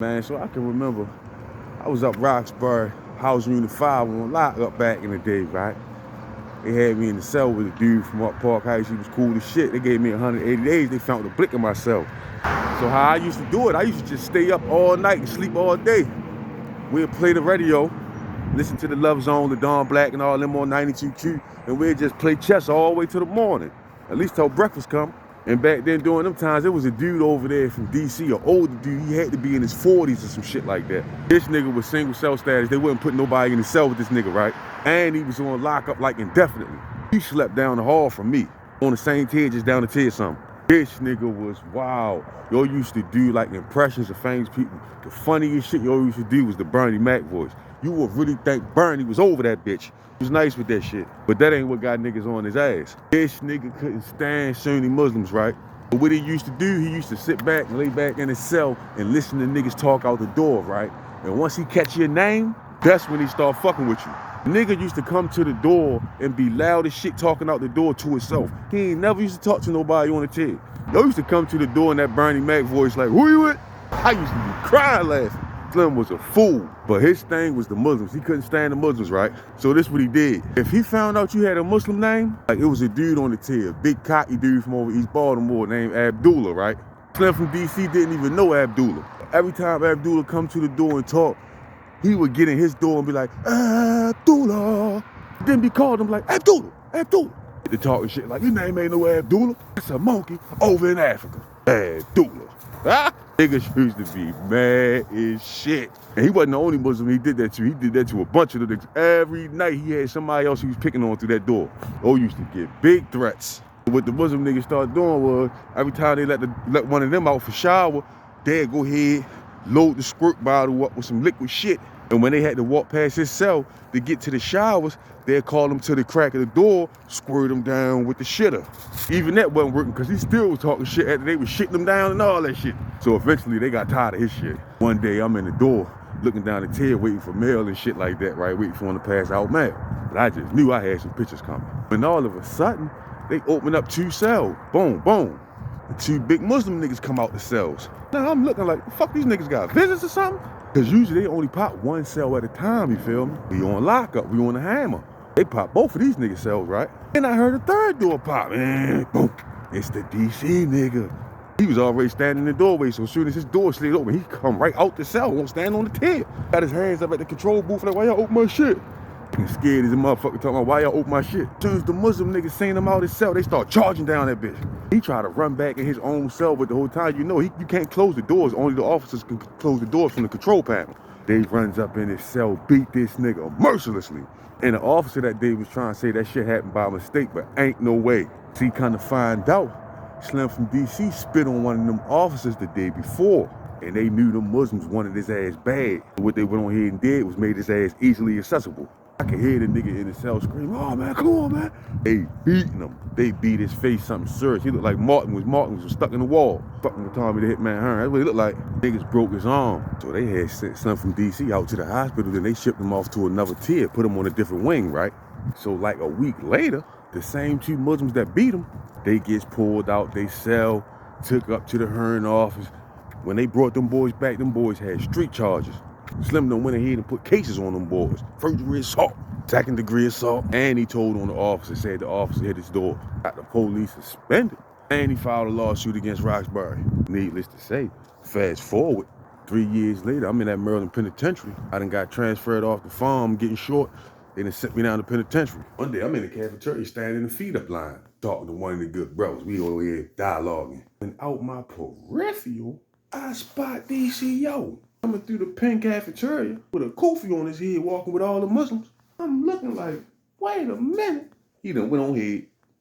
Man, so I can remember I was up Roxbury, House Unit 5 on lockup back in the day, right? They had me in the cell with a dude from up Park Heights. He was cool as shit. They gave me 180 days. They found the blick in myself. So how I used to do it, I used to just stay up all night and sleep all day. We'd play the radio, listen to the Love Zone, the Dawn Black and all them on 92Q, and we'd just play chess all the way to the morning, at least till breakfast come. And back then, during them times, there was a dude over there from DC, an older dude. He had to be in his 40s or some shit like that. This nigga was single cell status. They wouldn't put nobody in the cell with this nigga, right? And he was on lockup like indefinitely. He slept down the hall from me, on the same tier, just down the tier something. This nigga was wild. Yo used to do like impressions of famous people. The funniest shit yo used to do was the Bernie Mac voice. You would really think Bernie was over that bitch. He was nice with that shit, but that ain't what got niggas on his ass. This nigga couldn't stand Sunni Muslims, right? But what he used to do, he used to sit back and lay back in his cell and listen to niggas talk out the door, right? And once he catch your name, that's when he start fucking with you. Nigga used to come to the door and be loud as shit talking out the door to himself. He ain't never used to talk to nobody on the tier. Yo used to come to the door in that Bernie Mac voice like, who you with? I used to be crying laughing. Slim was a fool, but his thing was the Muslims. He couldn't stand the Muslims, right? So this what he did. If he found out you had a Muslim name, like it was a dude on the tier, big cocky dude from over East Baltimore named Abdullah, right? Slim from DC didn't even know Abdullah. Every time Abdullah come to the door and talk, he would get in his door and be like, Abdullah. Then be called him like, Abdullah, Abdullah. They talking shit like, your name ain't no Abdullah. It's a monkey over in Africa. Abdullah. Ah? Niggas used to be mad as shit. And he wasn't the only Muslim he did that to. He did that to a bunch of the niggas. Every night he had somebody else he was picking on through that door. Oh, used to get big threats. What the Muslim niggas started doing was, every time they let one of them out for shower, they'd go ahead, load the squirt bottle up with some liquid shit. And when they had to walk past his cell to get to the showers, they'd call him to the crack of the door, squirt him down with the shitter. Even that wasn't working because he still was talking shit after they was shitting him down and all that shit. So eventually they got tired of his shit. One day I'm in the door, looking down the tier, waiting for mail and shit like that, right? Waiting for him to pass out mail. But I just knew I had some pictures coming. And all of a sudden, they opened up 2 cells. Boom, boom. And 2 big Muslim niggas come out the cells. Now I'm looking like, fuck, these niggas got visits or something? Because usually they only pop 1 cell at a time, you feel me? We on lockup, we on the hammer. They pop both of these niggas cells, right? And I heard a 3rd door pop, and boom, it's the DC nigga. He was already standing in the doorway, so as soon as his door slid open, he come right out the cell, won't stand on the tier. Got his hands up at the control booth, like, why y'all open my shit? And scared as a motherfucker talking about why y'all open my shit. As soon as the Muslim niggas seen him out his cell, they start charging down that bitch. He tried to run back in his own cell, but the whole time, you know, you can't close the doors. Only the officers can close the doors from the control panel. They runs up in his cell, beat this nigga mercilessly. And the officer that day was trying to say that shit happened by mistake, but ain't no way. So he kind of find out Slim from DC spit on one of them officers the day before. And they knew the Muslims wanted his ass bad. What they went on here and did was made his ass easily accessible. I could hear the nigga in the cell scream, oh man, come on, man. They beating him. They beat his face something serious. He looked like Martin was stuck in the wall. Fucking with Tommy the Hitman Hearn. That's what he looked like. Niggas broke his arm. So they had sent Slim from DC out to the hospital, then they shipped him off to another tier, put him on a different wing, right? So like a week later, the same 2 Muslims that beat him, they gets pulled out, they cell, took up to the Hearn office. When they brought them boys back, them boys had street charges. Slim done went ahead and put cases on them boys. 1st-degree assault, 2nd-degree assault, and he told on the officer, said the officer hit his door, got the police suspended, and he filed a lawsuit against Roxbury. Needless to say, fast forward, 3 years later, I'm in that Maryland penitentiary. I done got transferred off the farm, getting short. They done sent me down to penitentiary. One day, I'm in the cafeteria standing in the feed-up line, talking to one of the good brothers. We over here dialoguing. And out my peripheral, I spot DCO coming through the pen cafeteria with a kufi on his head, walking with all the Muslims. I'm looking like, wait a minute. He done went on ahead,